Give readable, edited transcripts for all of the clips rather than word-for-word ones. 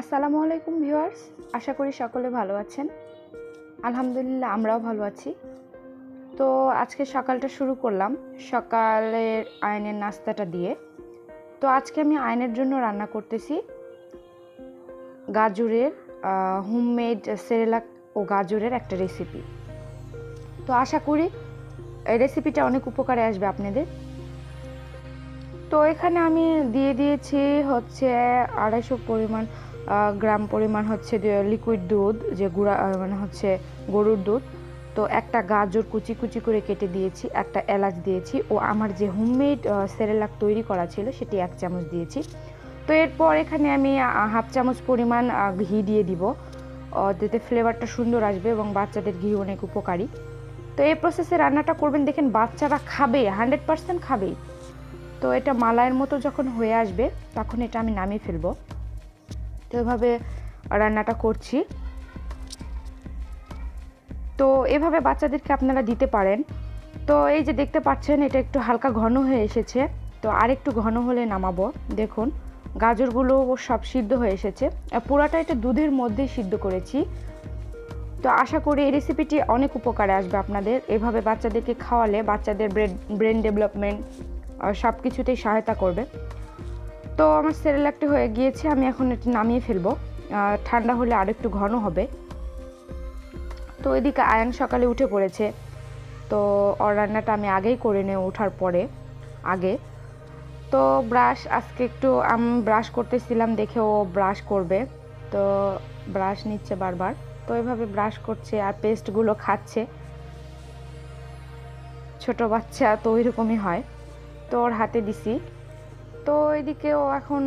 আসসালামু আলাইকুম ভিউয়ার্স, আশা করি সকলে ভালো আছেন। আলহামদুলিল্লাহ আমরাও ভালো আছি। তো আজকে সকালটা শুরু করলাম সকালের আয়নের নাস্তাটা দিয়ে। তো আজকে আমি আয়নের জন্য রান্না করতেছি গাজরের হোমমেড সেরেলাক ও গাজরের একটা রেসিপি। তো আশা করি এই রেসিপিটা অনেক উপকারে আসবে আপনাদের। তো এখানে আমি দিয়ে দিয়েছি হচ্ছে 250 গ্রাম পরিমাণ হচ্ছে লিকুইড দুধ, যে গুঁড়া মানে হচ্ছে গরুর দুধ। তো একটা গাজর কুচি কুচি করে কেটে দিয়েছি, একটা এলাচ দিয়েছি ও আমার যে হোমমেড সেরেলাক তৈরি করা ছিল সেটি 1 চামচ দিয়েছি। তো এরপর এখানে আমি হাফ চামচ পরিমাণ ঘি দিয়ে দিব, যাতে ফ্লেভারটা সুন্দর আসবে এবং বাচ্চাদের ঘি অনেক উপকারী। তো এই প্রসেসে রান্নাটা করবেন, দেখেন বাচ্চারা খাবে, 100% খাবেই। তো এটা মালাইয়ের মতো যখন হয়ে আসবে তখন এটা আমি নামিয়ে ফেলবো। তো এভাবে রান্নাটা করছি। তো এভাবে বাচ্চাদেরকে আপনারা দিতে পারেন। তো এই যে দেখতে পাচ্ছেন এটা একটু হালকা ঘন হয়ে এসেছে। তো আরেকটু ঘন হলে নামাবো। দেখুন গাজরগুলো সব সিদ্ধ হয়ে এসেছে, পুরাটা এটা দুধের মধ্যেই সিদ্ধ করেছি। তো আশা করি এই রেসিপিটি অনেক উপকারে আসবে আপনাদের। এভাবে বাচ্চাদেরকে খাওয়ালে বাচ্চাদের ব্রেন ডেভেলপমেন্ট সব কিছুতেই সহায়তা করবে। তো আমার সেরেলাকটি হয়ে গিয়েছে, আমি এখন এটা নামিয়ে ফেলবো। ঠান্ডা হলে আর একটু ঘন হবে। তো এদিকে আয়ান সকালে উঠে পড়েছে। তো ওর রান্নাটা আমি আগেই করে নিয়ে ওঠার পরে আগে। তো আজকে একটু আমি ব্রাশ করতেছিলাম দেখে ও ব্রাশ করবে, তো ব্রাশ নিচ্ছে বারবার। তো এভাবে ব্রাশ করছে আর পেস্টগুলো খাচ্ছে। ছোট বাচ্চা তো ওইরকমই হয়। তো ওর হাতে দিছি। তো এদিকে ও এখন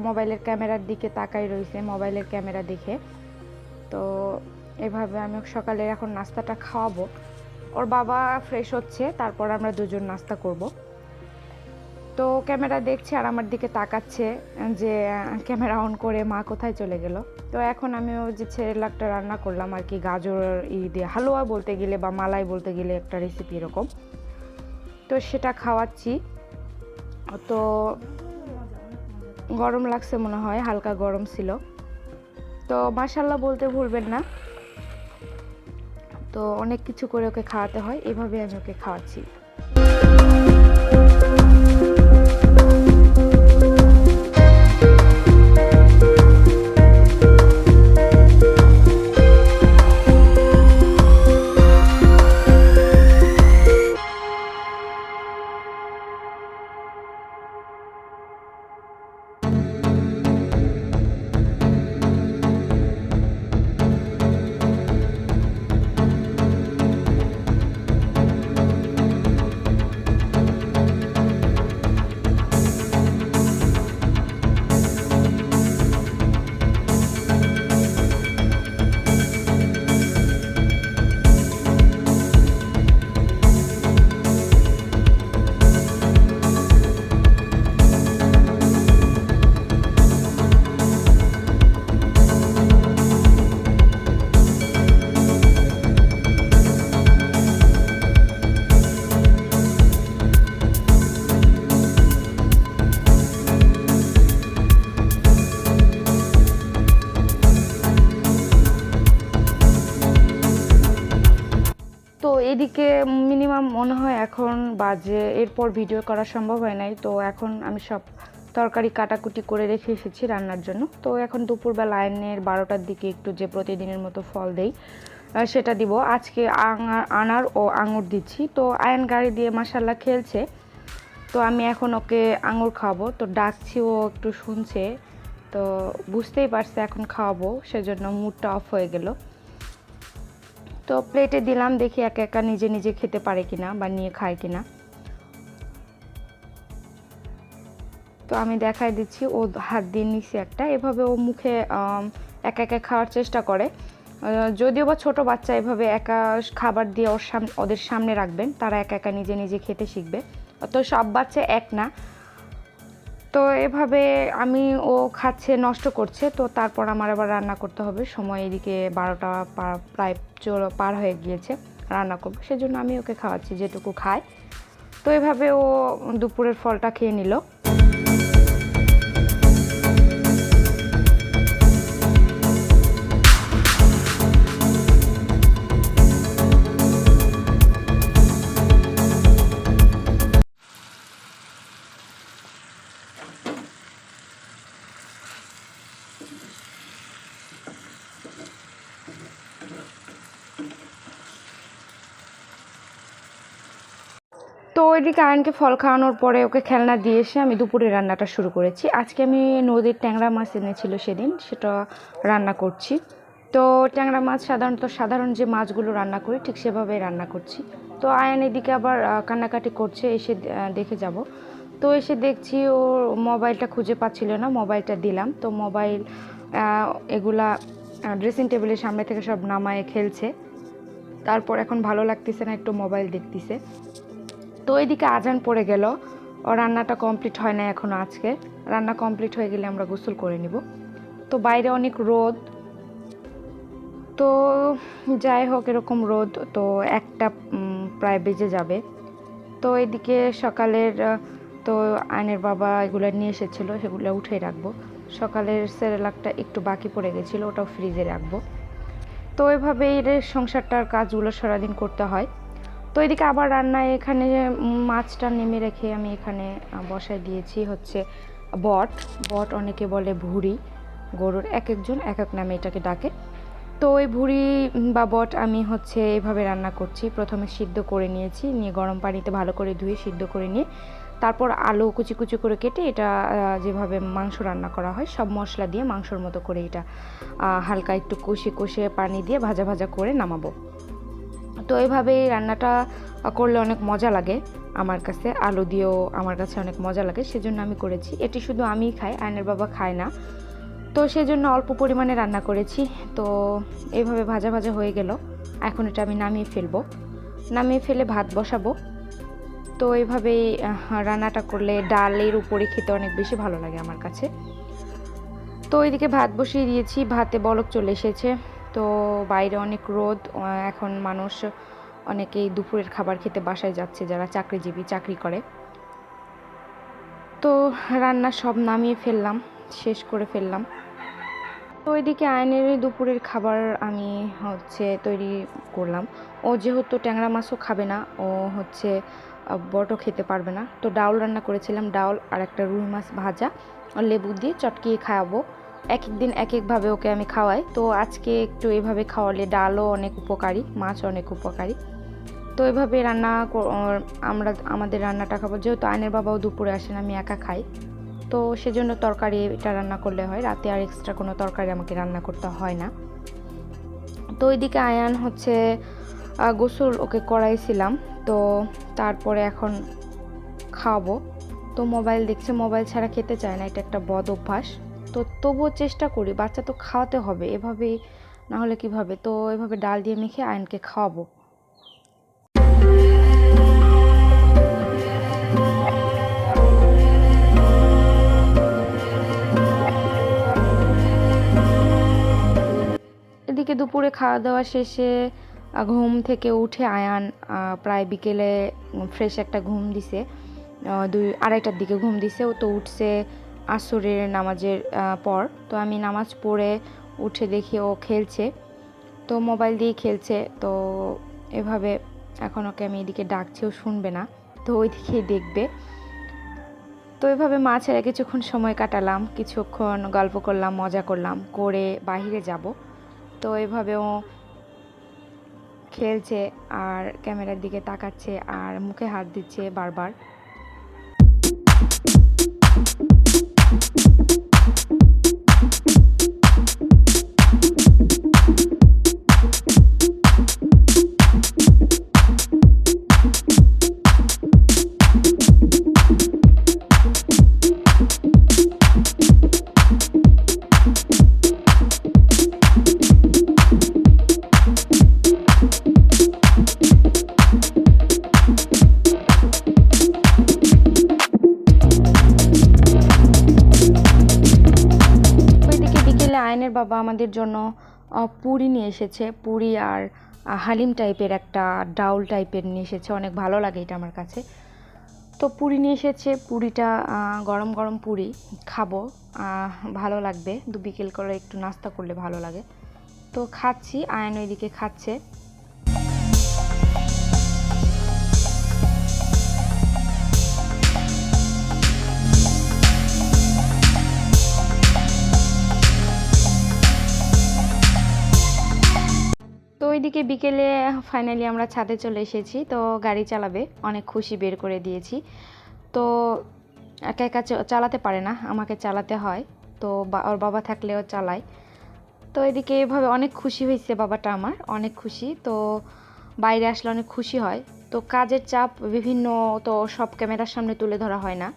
মোবাইলের ক্যামেরার দিকে তাকাই রয়েছে, মোবাইলের ক্যামেরা দেখে। তো এভাবে আমি সকালে এখন নাস্তাটা খাওয়াবো। ওর বাবা ফ্রেশ হচ্ছে, তারপর আমরা দুজন নাস্তা করব। তো ক্যামেরা দেখছে আর আমার দিকে তাকাচ্ছে যে ক্যামেরা অন করে মা কোথায় চলে গেল। তো এখন আমি ও যে সেরেলাকটা রান্না করলাম আর কি, গাজর দিয়ে হালুয়া বলতে গেলে বা মালাই বলতে গেলে একটা রেসিপি এরকম, তো সেটা খাওয়াচ্ছি। তো গরম লাগছে মনে হয়, হালকা গরম ছিল। তো মাশাআল্লাহ বলতে ভুলবেন না। তো অনেক কিছু করে ওকে খাওয়াতে হয়, এভাবে আমি ওকে খাওয়াচ্ছি। তো এদিকে মিনিমাম মনে হয় এখন বাজে, এরপর ভিডিও করা সম্ভব হয় নাই। তো এখন আমি সব তরকারি কাটাকুটি করে রেখে এসেছি রান্নার জন্য। তো এখন দুপুরবেলা আয়নের 12টার দিকে একটু যে প্রতিদিনের মতো ফল দেই সেটা দিব। আজকে আনার ও আঙুর দিচ্ছি। তো আয়ন গাড়ি দিয়ে মাশাআল্লাহ খেলছে। তো আমি এখন ওকে আঙুর খাওয়াবো। তো ডাকছি, ও একটু শুনছে, তো বুঝতেই পারছে এখন খাওয়াবো, সেজন্য মুডটা অফ হয়ে গেল। তো প্লেটে দিলাম, দেখি একা একা নিজে নিজে খেতে পারে কিনা বা নিয়ে খায় কিনা। তো আমি দেখাই দিচ্ছি, ও হাত দিয়ে নিচ্ছে একটা, এভাবে ও মুখে একা একা খাওয়ার চেষ্টা করে। যদিও বা ছোট বাচ্চা, এভাবে একা খাবার দিয়ে ওদের সামনে রাখবেন, তারা একা একা নিজে নিজে খেতে শিখবে। তো সব বাচ্চা এক না। তো এভাবে আমি ও খাচ্ছে, নষ্ট করছে। তো তারপর আমার আবার রান্না করতে হবে, সময় এদিকে 12টা প্রায় পার হয়ে গিয়েছে, রান্না করবো। সেজন্য আমি ওকে খাওয়াচ্ছি যেটুকু খায়। তো এভাবে ও দুপুরের ফলটা খেয়ে নিল। তো ওইদিকে আয়নকে ফল খাওয়ানোর পরে ওকে খেলনা দিয়ে এসে আমি দুপুরে রান্নাটা শুরু করেছি। আজকে আমি নদীর ট্যাংরা মাছ এনেছিল সেদিন, সেটা রান্না করছি। তো ট্যাংরা মাছ সাধারণ যে মাছগুলো রান্না করি ঠিক সেভাবে রান্না করছি। তো আয়ন এদিকে আবার কান্নাকাটি করছে, এসে দেখে যাব। তো এসে দেখছি ও মোবাইলটা খুঁজে পাচ্ছিল না, মোবাইলটা দিলাম। তো মোবাইল এগুলা ড্রেসিং টেবিলের সামনে থেকে সব নামায়ে খেলছে। তারপর এখন ভালো লাগতেছে না, একটু মোবাইল দেখতেছে। তো এইদিকে আজান পড়ে গেল, ও রান্নাটা কমপ্লিট হয় না এখনও। আজকে রান্না কমপ্লিট হয়ে গেলে আমরা গোসল করে নিব। তো বাইরে অনেক রোদ, তো যাই হোক এরকম রোদ, তো একটা প্রায় বেজে যাবে। তো এদিকে সকালের তো আয়নের বাবা এগুলো নিয়ে এসেছিলো, সেগুলো উঠে রাখবো। সকালের সেরেলাকটা একটু বাকি পড়ে গেছিলো, ওটাও ফ্রিজে রাখবো। তো এভাবেই সংসারটার কাজগুলো সারাদিন করতে হয়। তো এদিকে আবার রান্নায় এখানে মাছটা নেমে রেখে আমি এখানে বসায় দিয়েছি হচ্ছে বট অনেকে বলে ভুঁড়ি, গরুর এক একজন এক এক নামে এটাকে ডাকে। তো ওই ভুঁড়ি বা বট আমি হচ্ছে এভাবে রান্না করছি। প্রথমে সিদ্ধ করে নিয়েছি, নিয়ে গরম পানিতে ভালো করে ধুয়ে সিদ্ধ করে নিয়ে তারপর আলু কুচি কুচি করে কেটে এটা যেভাবে মাংস রান্না করা হয় সব মশলা দিয়ে মাংসর মতো করে এটা হালকা একটু কষিয়ে পানি দিয়ে ভাজা ভাজা করে নামাবো। তো এইভাবে রান্নাটা করলে অনেক মজা লাগে আমার কাছে, আলু দিয়েও আমার কাছে অনেক মজা লাগে, সেজন্য আমি করেছি। এটি শুধু আমিই খাই, আয়নের বাবা খায় না, তো সেজন্য অল্প পরিমাণে রান্না করেছি। তো এইভাবে ভাজা ভাজা হয়ে গেল, এখন এটা আমি নামিয়ে ফেলে ভাত বসাবো। তো এইভাবেই রান্নাটা করলে ডালের উপরে খেতে অনেক বেশি ভালো লাগে আমার কাছে। তো এইদিকে ভাত বসিয়ে দিয়েছি, ভাতে বলক চলে এসেছে। তো বাইরে অনেক রোদ, এখন মানুষ অনেকেই দুপুরের খাবার খেতে বাসায় যাচ্ছে, যারা চাকরিজীবী, চাকরি করে। তো রান্না সব নামিয়ে ফেললাম, শেষ করে ফেললাম। তো এদিকে আয়নের দুপুরের খাবার আমি হচ্ছে তৈরি করলাম। ও যেহেতু ট্যাংরা মাছও খাবে না, ও হচ্ছে বটও খেতে পারবে না, তো ডাউল রান্না করেছিলাম, ডাউল আর একটা রুই মাছ ভাজা আর লেবু দিয়ে চটকিয়ে খাওয়াবো। এক এক দিন এক একভাবে ওকে আমি খাওয়াই, তো আজকে একটু এভাবে খাওয়ালে ডালও অনেক উপকারী, মাছ অনেক উপকারী। তো এভাবে আমাদের রান্নাটা খাবো। যেহেতু আয়নের বাবাও দুপুরে আসেন, আমি একা খাই, তো সেজন্য তরকারি এটা রান্না করলে হয়, রাতে আর এক্সট্রা কোনো তরকারি আমাকে রান্না করতে হয় না। তো ওইদিকে আয়ান হচ্ছে গোসল ওকে করাইছিলাম, তো তারপরে এখন খাওয়াবো। তো মোবাইল দেখছে, মোবাইল ছাড়া খেতে চায় না, এটা একটা বদ অভ্যাস। তো তবুও চেষ্টা করি, বাচ্চা তো খাওয়াতে হবে, এভাবেই না হলে কিভাবে। তো এভাবে ডাল দিয়ে মেখে আয়নকে খাওয়াবো। এদিকে দুপুরে খাওয়া দাওয়া শেষে ঘুম থেকে উঠে আয়ান প্রায় বিকেলে ফ্রেশ একটা ঘুম দিছে, 2-2:30টার দিকে ঘুম দিছে। ও তো উঠছে আসরের নামাজের পর। তো আমি নামাজ পড়ে উঠে দেখি ও খেলছে, তো মোবাইল দিয়ে খেলছে। তো এভাবে এখন ওকে আমি এদিকে ডাকছেও শুনবে না, তো ওই দিকেই দেখবে। তো এভাবে মা ছেড়ে কিছুক্ষণ সময় কাটালাম, কিছুক্ষণ গল্প করলাম, মজা করলাম, করে বাহিরে যাব। তো এভাবেও খেলছে আর ক্যামেরার দিকে তাকাচ্ছে আর মুখে হাত দিচ্ছে বারবার। আয়নের বাবা আমাদের জন্য পুরি নিয়ে এসেছে, পুরি আর হালিম টাইপের একটা ডাউল টাইপের নিয়ে এসেছে, অনেক ভালো লাগে এটা আমার কাছে। তো পুরি নিয়ে এসেছে, পুরিটা গরম গরম পুরি খাবো, ভালো লাগবে, বিকেল করে একটু নাস্তা করলে ভালো লাগে। তো খাচ্ছি, আয়ন ওইদিকে খাচ্ছে। তো ওইদিকে বিকেলে ফাইনালি আমরা ছাদে চলে এসেছি। তো গাড়ি চালাবে, অনেক খুশি, বের করে দিয়েছি। তো একা একা চালাতে পারে না, আমাকে চালাতে হয়। তো ওর বাবা থাকলেও চালায়। তো এদিকে এভাবে অনেক খুশি হয়েছে বাবাটা, আমার অনেক খুশি। তো বাইরে আসলে অনেক খুশি হয়। তো কাজের চাপ বিভিন্ন, তো সব ক্যামেরার সামনে তুলে ধরা হয় না,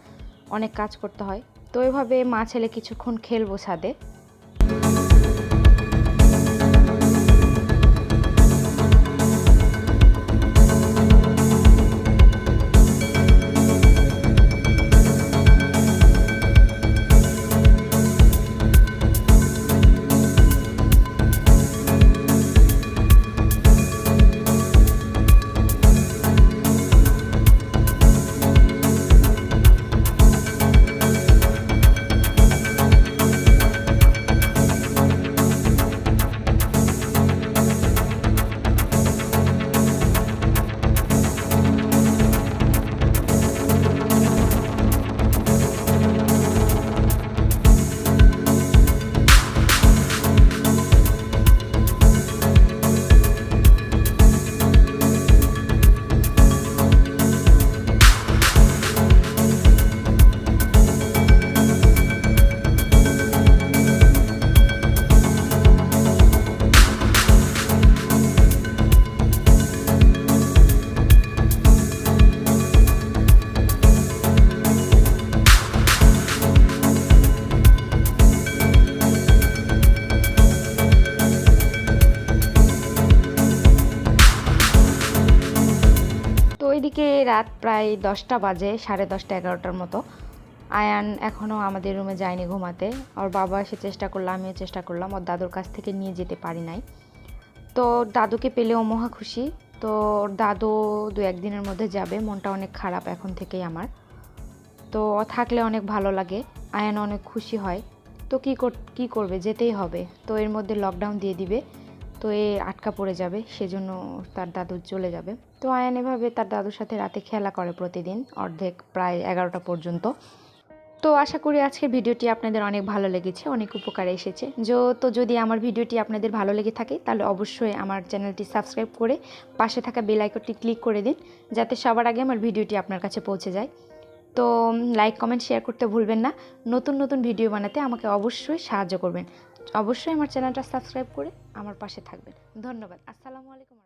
অনেক কাজ করতে হয়। তো এভাবে মা ছেলে কিছুক্ষণ খেলবো ছাদে। ওইদিকে রাত প্রায় 10টা বাজে, 10:30 11টার মতো। আয়ান এখনও আমাদের রুমে যায়নি ঘুমাতে। ওর বাবা এসে চেষ্টা করলো, আমিও চেষ্টা করলাম, ওর দাদুর কাছ থেকে নিয়ে যেতে পারি নাই। তো দাদুকে পেলেও মহা খুশি। তো ওর দাদু 2-1 দিনের মধ্যে যাবে, মনটা অনেক খারাপ এখন থেকেই আমার। তো থাকলে অনেক ভালো লাগে, আয়ান অনেক খুশি হয়। তো কী করবে, যেতেই হবে। তো এর মধ্যে লকডাউন দিয়ে দিবে, তো এ আটকা পড়ে যাবে, সেজন্য তার দাদু চলে যাবে। তো আয়ান এভাবে তার দাদুর সাথে রাতে খেলা করে প্রতিদিন, অর্ধেক প্রায় 11টা পর্যন্ত। তো আশা করি আজকের ভিডিওটি আপনাদের অনেক ভালো লেগেছে, অনেক উপকারে এসেছে। তো যদি আমার ভিডিওটি আপনাদের ভালো লেগে থাকে তাহলে অবশ্যই আমার চ্যানেলটি সাবস্ক্রাইব করে পাশে থাকা বেল আইকনটি ক্লিক করে দিন, যাতে সবার আগে আমার ভিডিওটি আপনার কাছে পৌঁছে যায়। তো লাইক কমেন্ট শেয়ার করতে ভুলবেন না। নতুন নতুন ভিডিও বানাতে আমাকে অবশ্যই সাহায্য করবেন। অবশ্যই আমার চ্যানেলটা সাবস্ক্রাইব করে আমার পাশে থাকবেন। ধন্যবাদ। আসসালামু আলাইকুম।